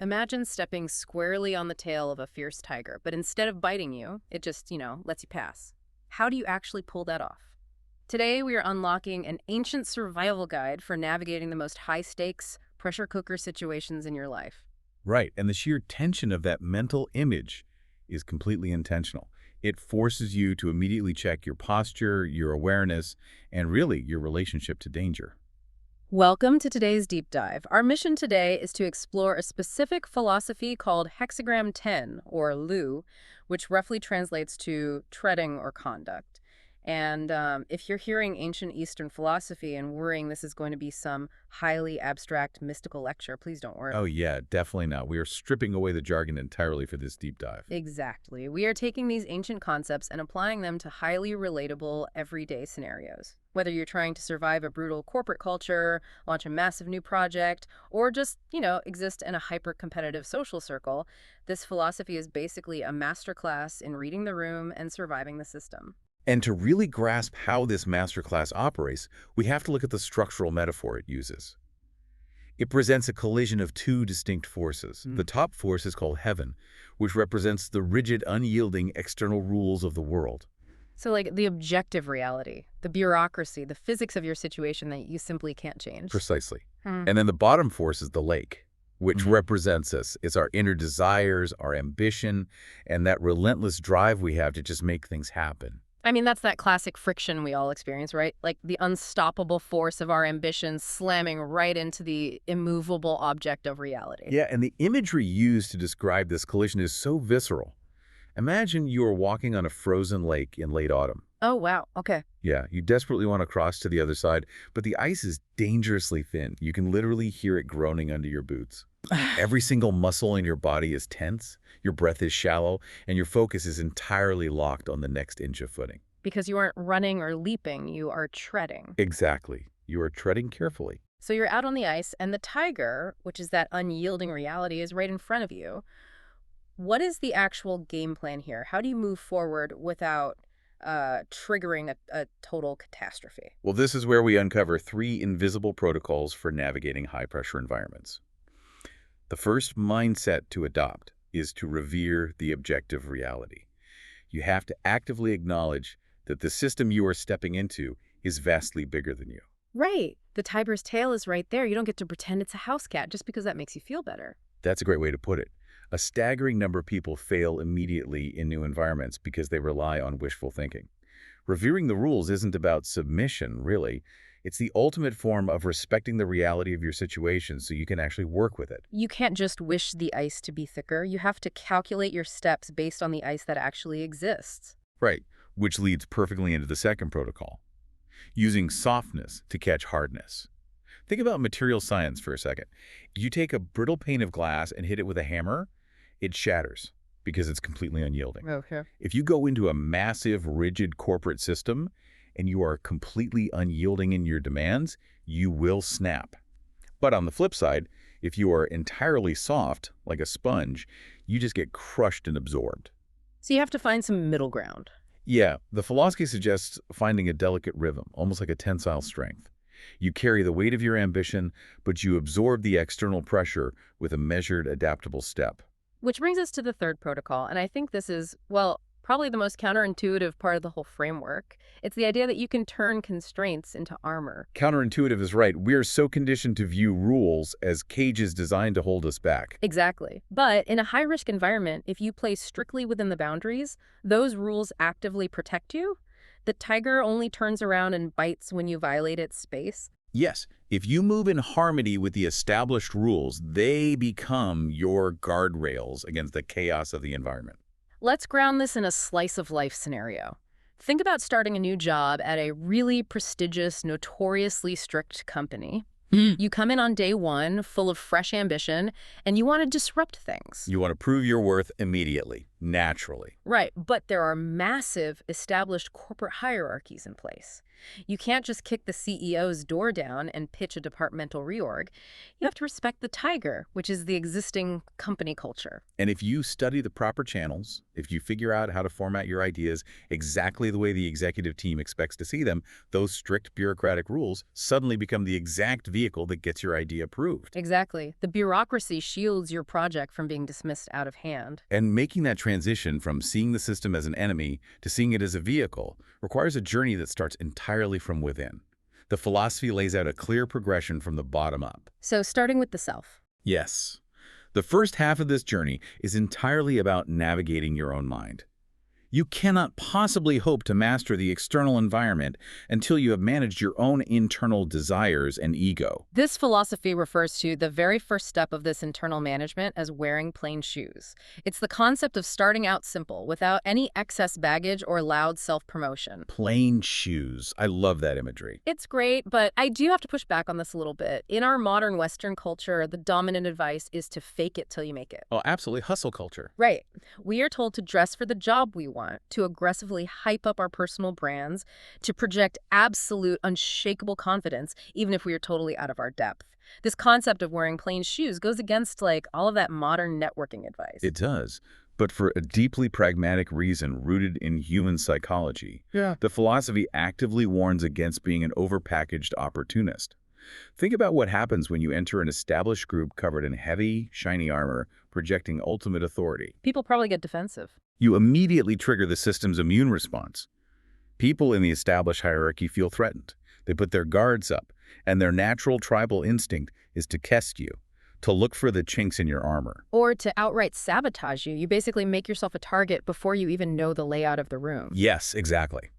Imagine stepping squarely on the tail of a fierce tiger, but instead of biting you, it just, lets you pass. How do you actually pull that off? Today, we are unlocking an ancient survival guide for navigating the most high-stakes, pressure cooker situations in your life. Right, and the sheer tension of that mental image is completely intentional. It forces you to immediately check your posture, your awareness, and really your relationship to danger. Welcome to today's deep dive. Our mission today is to explore a specific philosophy called Hexagram 10, or LU, which roughly translates to treading or conduct. And if you're hearing ancient Eastern philosophy and worrying this is going to be some highly abstract mystical lecture, please don't worry. Oh yeah, definitely not. We are stripping away the jargon entirely for this deep dive. Exactly. We are taking these ancient concepts and applying them to highly relatable everyday scenarios. Whether you're trying to survive a brutal corporate culture, launch a massive new project, or just, exist in a hyper-competitive social circle, this philosophy is basically a masterclass in reading the room and surviving the system. And to really grasp how this masterclass operates, we have to look at the structural metaphor it uses. It presents a collision of two distinct forces. The top force is called heaven, which represents the rigid, unyielding external rules of the world. So like the objective reality, the bureaucracy, the physics of your situation that you simply can't change. Precisely. And then the bottom force is the lake, which represents us. It's our inner desires, our ambition, and that relentless drive we have to just make things happen. I mean, that's that classic friction we all experience, right? Like the unstoppable force of our ambitions slamming right into the immovable object of reality. Yeah, and the imagery used to describe this collision is so visceral. Imagine you are walking on a frozen lake in late autumn. Oh, wow. Okay. Yeah, you desperately want to cross to the other side, but the ice is dangerously thin. You can literally hear it groaning under your boots. Every single muscle in your body is tense, your breath is shallow, and your focus is entirely locked on the next inch of footing. Because you aren't running or leaping, you are treading. Exactly. You are treading carefully. So you're out on the ice, and the tiger, which is that unyielding reality, is right in front of you. What is the actual game plan here? How do you move forward without triggering a total catastrophe? Well, this is where we uncover 3 invisible protocols for navigating high-pressure environments. The first mindset to adopt is to revere the objective reality. You have to actively acknowledge that the system you are stepping into is vastly bigger than you. Right. The tiger's tail is right there. You don't get to pretend it's a house cat just because that makes you feel better. That's a great way to put it. A staggering number of people fail immediately in new environments because they rely on wishful thinking. Revering the rules isn't about submission, really. It's the ultimate form of respecting the reality of your situation so you can actually work with it. You can't just wish the ice to be thicker. You have to calculate your steps based on the ice that actually exists. Right, which leads perfectly into the second protocol, using softness to catch hardness. Think about material science for a second. You take a brittle pane of glass and hit it with a hammer, it shatters because it's completely unyielding. Okay. If you go into a massive, rigid corporate system and you are completely unyielding in your demands, you will snap. But on the flip side, if you are entirely soft, like a sponge, you just get crushed and absorbed. So you have to find some middle ground. Yeah, the philosophy suggests finding a delicate rhythm, almost like a tensile strength. You carry the weight of your ambition, but you absorb the external pressure with a measured, adaptable step. Which brings us to the third protocol, and I think this is, well, probably the most counterintuitive part of the whole framework. It's the idea that you can turn constraints into armor. Counterintuitive is right. We are so conditioned to view rules as cages designed to hold us back. Exactly. But in a high-risk environment, if you play strictly within the boundaries, those rules actively protect you. The tiger only turns around and bites when you violate its space. Yes, if you move in harmony with the established rules, they become your guardrails against the chaos of the environment. Let's ground this in a slice-of-life scenario. Think about starting a new job at a really prestigious, notoriously strict company. You come in on day one, full of fresh ambition, and you want to disrupt things. You want to prove your worth immediately. naturally. Right, but there are massive established corporate hierarchies in place. You can't just kick the CEO's door down and pitch a departmental reorg. You have to respect the tiger, which is the existing company culture. And if you study the proper channels, if you figure out how to format your ideas exactly the way the executive team expects to see them, those strict bureaucratic rules suddenly become the exact vehicle that gets your idea approved. Exactly. The bureaucracy shields your project from being dismissed out of hand. And making that transition from seeing the system as an enemy to seeing it as a vehicle requires a journey that starts entirely from within. The philosophy lays out a clear progression from the bottom up. So starting with the self. Yes. The first half of this journey is entirely about navigating your own mind. You cannot possibly hope to master the external environment until you have managed your own internal desires and ego. This philosophy refers to the very first step of this internal management as wearing plain shoes. It's the concept of starting out simple, without any excess baggage or loud self-promotion. Plain shoes. I love that imagery. It's great, but I do have to push back on this a little bit. In our modern Western culture, the dominant advice is to fake it till you make it. Oh, absolutely. Hustle culture. Right. We are told to dress for the job we want, to aggressively hype up our personal brands, to project absolute, unshakable confidence, even if we are totally out of our depth. This concept of wearing plain shoes goes against, all of that modern networking advice. It does. But for a deeply pragmatic reason rooted in human psychology, the philosophy actively warns against being an overpackaged opportunist. Think about what happens when you enter an established group covered in heavy, shiny armor, projecting ultimate authority. People probably get defensive. You immediately trigger the system's immune response. People in the established hierarchy feel threatened. They put their guards up, and their natural tribal instinct is to test you, to look for the chinks in your armor. Or to outright sabotage you. You basically make yourself a target before you even know the layout of the room. Yes, exactly.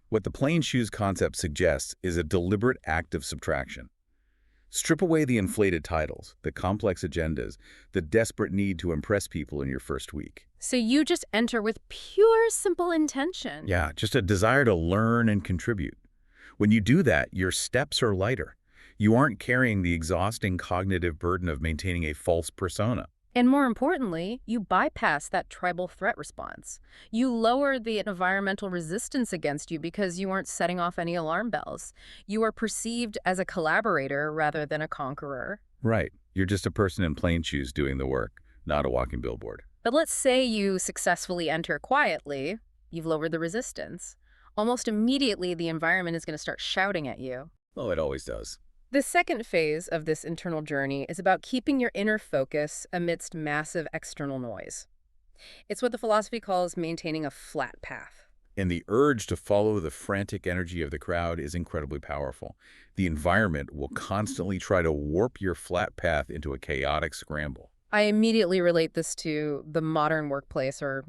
What the plain shoes concept suggests is a deliberate act of subtraction. Strip away the inflated titles, the complex agendas, the desperate need to impress people in your first week. So you just enter with pure, simple intention. Yeah, just a desire to learn and contribute. When you do that, your steps are lighter. You aren't carrying the exhausting cognitive burden of maintaining a false persona. And more importantly, you bypass that tribal threat response. You lower the environmental resistance against you because you aren't setting off any alarm bells. You are perceived as a collaborator rather than a conqueror. Right. You're just a person in plain shoes doing the work, not a walking billboard. But let's say you successfully enter quietly. You've lowered the resistance. Almost immediately, the environment is going to start shouting at you. Oh, it always does. The second phase of this internal journey is about keeping your inner focus amidst massive external noise. It's what the philosophy calls maintaining a flat path. And the urge to follow the frantic energy of the crowd is incredibly powerful. The environment will constantly try to warp your flat path into a chaotic scramble. I immediately relate this to the modern workplace or,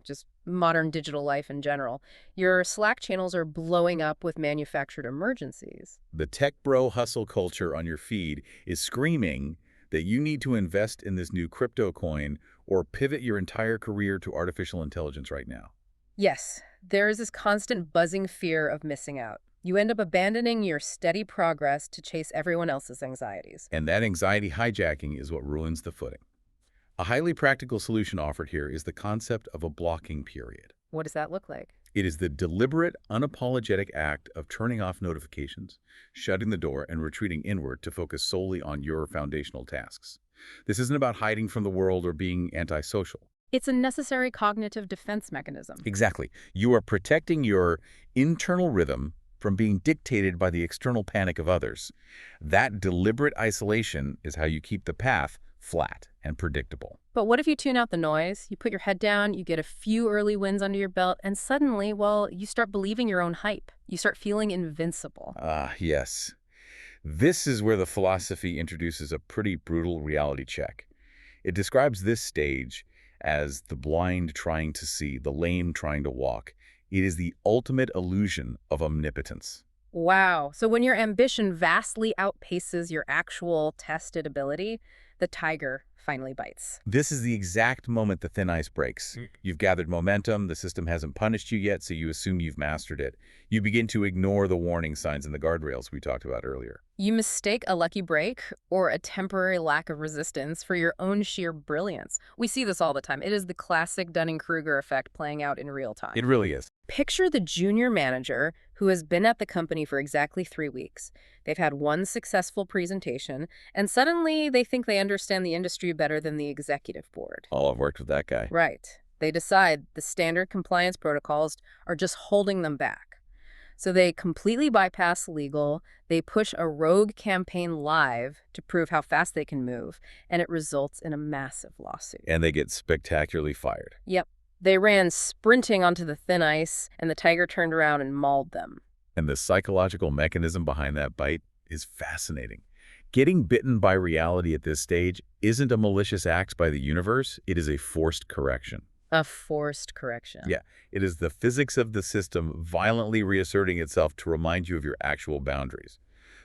just modern digital life in general. Your Slack channels are blowing up with manufactured emergencies. The tech bro hustle culture on your feed is screaming that you need to invest in this new crypto coin or pivot your entire career to artificial intelligence right now. Yes, there is this constant buzzing fear of missing out. You end up abandoning your steady progress to chase everyone else's anxieties. And that anxiety hijacking is what ruins the footing. A highly practical solution offered here is the concept of a blocking period. What does that look like? It is the deliberate, unapologetic act of turning off notifications, shutting the door, and retreating inward to focus solely on your foundational tasks. This isn't about hiding from the world or being antisocial. It's a necessary cognitive defense mechanism. Exactly. You are protecting your internal rhythm from being dictated by the external panic of others. That deliberate isolation is how you keep the path flat and predictable. But what if you tune out the noise? You put your head down, you get a few early wins under your belt, and suddenly, you start believing your own hype. You start feeling invincible. Yes. This is where the philosophy introduces a pretty brutal reality check. It describes this stage as the blind trying to see, the lame trying to walk. It is the ultimate illusion of omnipotence. Wow. So when your ambition vastly outpaces your actual tested ability, the tiger finally bites. This is the exact moment the thin ice breaks. You've gathered momentum, the system hasn't punished you yet, so you assume you've mastered it. You begin to ignore the warning signs and the guardrails we talked about earlier. You mistake a lucky break or a temporary lack of resistance for your own sheer brilliance. We see this all the time. It is the classic Dunning-Kruger effect playing out in real time. It really is. Picture the junior manager who has been at the company for exactly 3 weeks. They've had one successful presentation, and suddenly they think they understand the industry better than the executive board. Oh, I've worked with that guy. Right. They decide the standard compliance protocols are just holding them back. So they completely bypass legal, they push a rogue campaign live to prove how fast they can move, and it results in a massive lawsuit. And they get spectacularly fired. Yep. They ran sprinting onto the thin ice, and the tiger turned around and mauled them. And the psychological mechanism behind that bite is fascinating. Getting bitten by reality at this stage isn't a malicious act by the universe, it is a forced correction. A forced correction. Yeah, it is the physics of the system violently reasserting itself to remind you of your actual boundaries.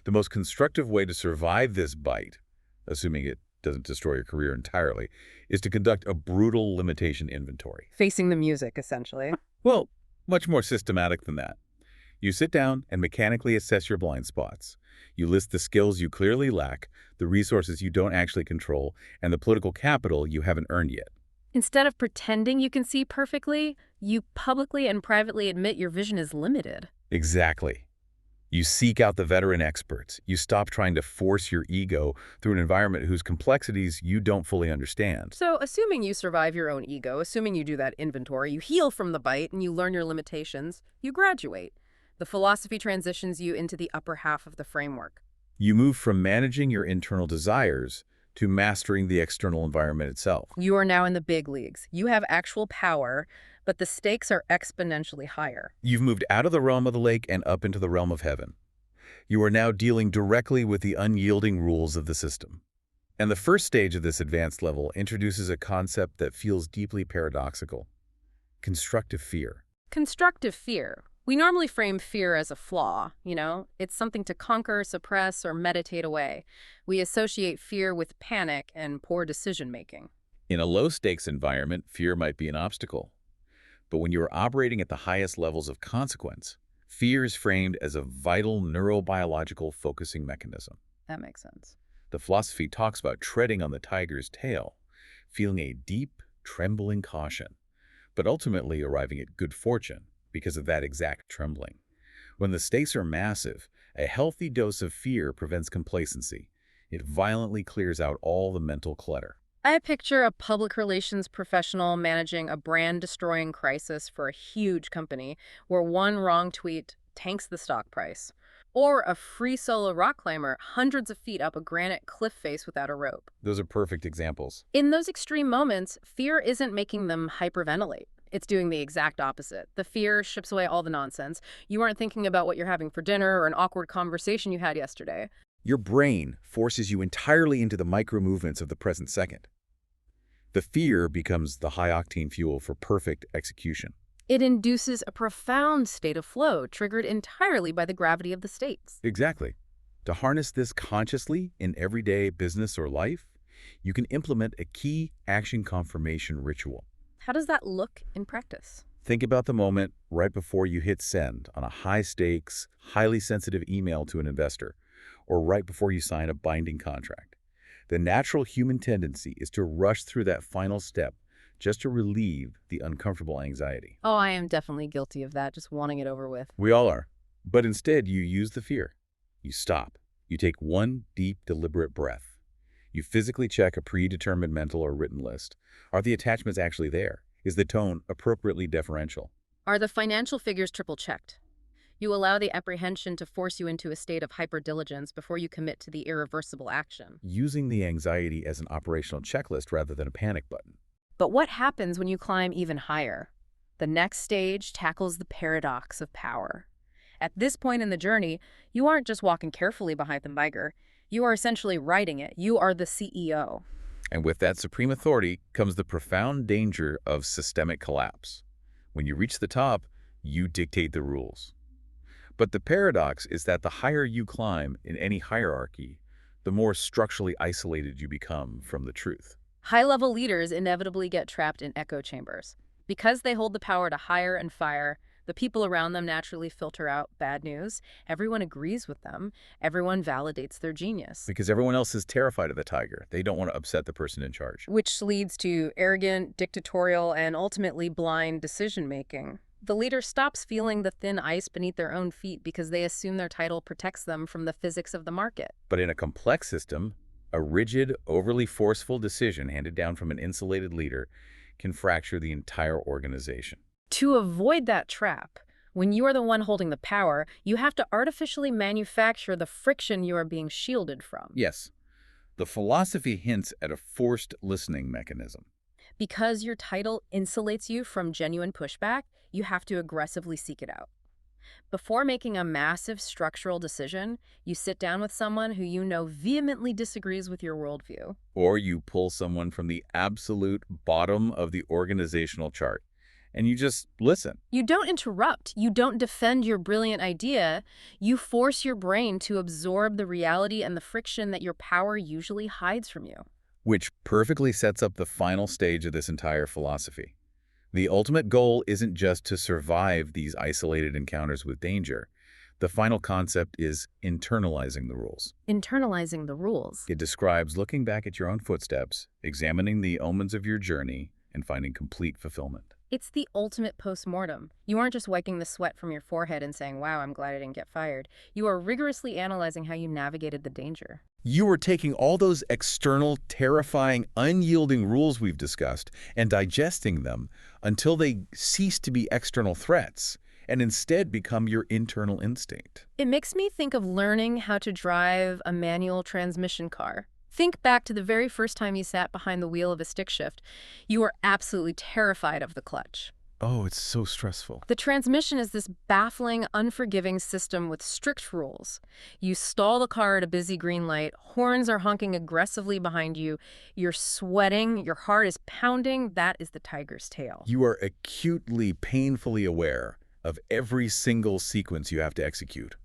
The most constructive way to survive this bite, assuming it doesn't destroy your career entirely, is to conduct a brutal limitation inventory. Facing the music, essentially. Well, much more systematic than that. You sit down and mechanically assess your blind spots. You list the skills you clearly lack, the resources you don't actually control, and the political capital you haven't earned yet. Instead of pretending you can see perfectly, you publicly and privately admit your vision is limited. Exactly. You seek out the veteran experts. You stop trying to force your ego through an environment whose complexities you don't fully understand. So, assuming you survive your own ego, assuming you do that inventory, you heal from the bite and you learn your limitations, you graduate. The philosophy transitions you into the upper half of the framework. You move from managing your internal desires to mastering the external environment itself. You are now in the big leagues. You have actual power, but the stakes are exponentially higher. You've moved out of the realm of the lake and up into the realm of heaven. You are now dealing directly with the unyielding rules of the system. And the first stage of this advanced level introduces a concept that feels deeply paradoxical: constructive fear. Constructive fear. We normally frame fear as a flaw, It's something to conquer, suppress, or meditate away. We associate fear with panic and poor decision-making. In a low-stakes environment, fear might be an obstacle. But when you are operating at the highest levels of consequence, fear is framed as a vital neurobiological focusing mechanism. That makes sense. The philosophy talks about treading on the tiger's tail, feeling a deep, trembling caution, but ultimately arriving at good fortune because of that exact trembling. When the stakes are massive, a healthy dose of fear prevents complacency. It violently clears out all the mental clutter. I picture a public relations professional managing a brand-destroying crisis for a huge company where one wrong tweet tanks the stock price. Or a free solo rock climber hundreds of feet up a granite cliff face without a rope. Those are perfect examples. In those extreme moments, fear isn't making them hyperventilate. It's doing the exact opposite. The fear ships away all the nonsense. You aren't thinking about what you're having for dinner or an awkward conversation you had yesterday. Your brain forces you entirely into the micro-movements of the present second. The fear becomes the high-octane fuel for perfect execution. It induces a profound state of flow, triggered entirely by the gravity of the stakes. Exactly. To harness this consciously in everyday business or life, you can implement a key action confirmation ritual. How does that look in practice? Think about the moment right before you hit send on a high-stakes, highly sensitive email to an investor, or right before you sign a binding contract. The natural human tendency is to rush through that final step just to relieve the uncomfortable anxiety. Oh, I am definitely guilty of that, just wanting it over with. We all are. But instead, you use the fear. You stop. You take one deep, deliberate breath. You physically check a predetermined mental or written list. Are the attachments actually there? Is the tone appropriately deferential? Are the financial figures triple-checked? You allow the apprehension to force you into a state of hyperdiligence before you commit to the irreversible action. Using the anxiety as an operational checklist rather than a panic button. But what happens when you climb even higher? The next stage tackles the paradox of power. At this point in the journey, you aren't just walking carefully behind the biker. You are essentially riding it. You are the CEO. And with that supreme authority comes the profound danger of systemic collapse. When you reach the top, you dictate the rules. But the paradox is that the higher you climb in any hierarchy, the more structurally isolated you become from the truth. High-level leaders inevitably get trapped in echo chambers. Because they hold the power to hire and fire, the people around them naturally filter out bad news. Everyone agrees with them. Everyone validates their genius. Because everyone else is terrified of the tiger. They don't want to upset the person in charge. Which leads to arrogant, dictatorial, and ultimately blind decision-making. The leader stops feeling the thin ice beneath their own feet because they assume their title protects them from the physics of the market. But in a complex system, a rigid, overly forceful decision handed down from an insulated leader can fracture the entire organization. To avoid that trap, when you are the one holding the power, you have to artificially manufacture the friction you are being shielded from. Yes, the philosophy hints at a forced listening mechanism. Because your title insulates you from genuine pushback, you have to aggressively seek it out. Before making a massive structural decision, you sit down with someone who you know vehemently disagrees with your worldview. Or you pull someone from the absolute bottom of the organizational chart, and you just listen. You don't interrupt. You don't defend your brilliant idea. You force your brain to absorb the reality and the friction that your power usually hides from you. Which perfectly sets up the final stage of this entire philosophy. The ultimate goal isn't just to survive these isolated encounters with danger. The final concept is internalizing the rules. Internalizing the rules. It describes looking back at your own footsteps, examining the omens of your journey, and finding complete fulfillment. It's the ultimate post-mortem. You aren't just wiping the sweat from your forehead and saying, wow, I'm glad I didn't get fired. You are rigorously analyzing how you navigated the danger. You are taking all those external, terrifying, unyielding rules we've discussed and digesting them until they cease to be external threats and instead become your internal instinct. It makes me think of learning how to drive a manual transmission car. Think back to the very first time you sat behind the wheel of a stick shift. You were absolutely terrified of the clutch. Oh, it's so stressful. The transmission is this baffling, unforgiving system with strict rules. You stall the car at a busy green light, horns are honking aggressively behind you, you're sweating, your heart is pounding. That is the tiger's tail. You are acutely, painfully aware of every single sequence you have to execute.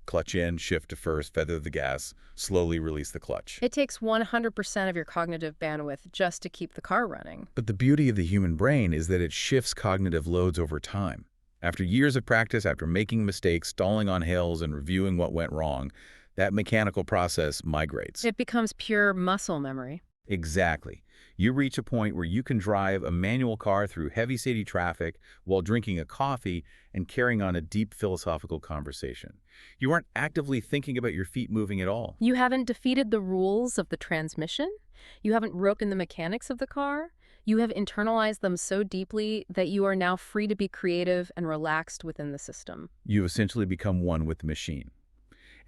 Clutch in, shift to first, feather the gas, slowly release the clutch. It takes 100% of your cognitive bandwidth just to keep the car running. But the beauty of the human brain is that it shifts cognitive loads over time. After years of practice, after making mistakes, stalling on hills, and reviewing what went wrong, that mechanical process migrates. It becomes pure muscle memory. Exactly. You reach a point where you can drive a manual car through heavy city traffic while drinking a coffee and carrying on a deep philosophical conversation. You aren't actively thinking about your feet moving at all. You haven't defeated the rules of the transmission. You haven't broken the mechanics of the car. You have internalized them so deeply that you are now free to be creative and relaxed within the system. You've essentially become one with the machine.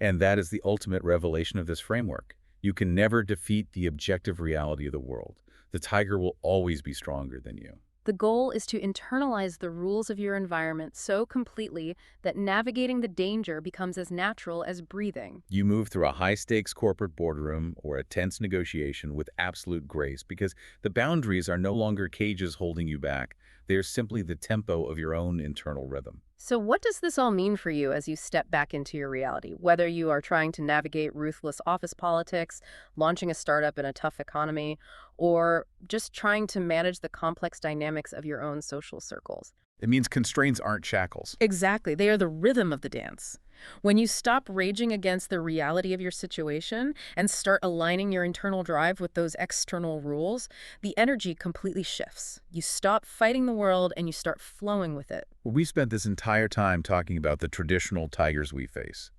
And that is the ultimate revelation of this framework. You can never defeat the objective reality of the world. The tiger will always be stronger than you. The goal is to internalize the rules of your environment so completely that navigating the danger becomes as natural as breathing. You move through a high-stakes corporate boardroom or a tense negotiation with absolute grace because the boundaries are no longer cages holding you back. They are simply the tempo of your own internal rhythm. So what does this all mean for you as you step back into your reality? Whether you are trying to navigate ruthless office politics, launching a startup in a tough economy, or just trying to manage the complex dynamics of your own social circles. It means constraints aren't shackles. Exactly. They are the rhythm of the dance. When you stop raging against the reality of your situation and start aligning your internal drive with those external rules, the energy completely shifts. You stop fighting the world and you start flowing with it. We spent this entire time talking about the traditional tigers we face.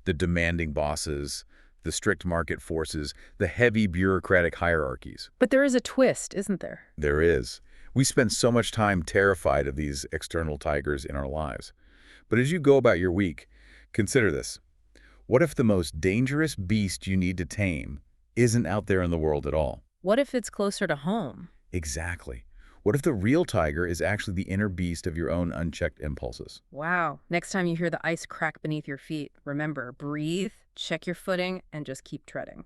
The demanding bosses, the strict market forces, the heavy bureaucratic hierarchies. But there is a twist, isn't there? There is. We spend so much time terrified of these external tigers in our lives. But as you go about your week, consider this. What if the most dangerous beast you need to tame isn't out there in the world at all? What if it's closer to home? Exactly. What if the real tiger is actually the inner beast of your own unchecked impulses? Wow. Next time you hear the ice crack beneath your feet, remember, breathe, check your footing, and just keep treading.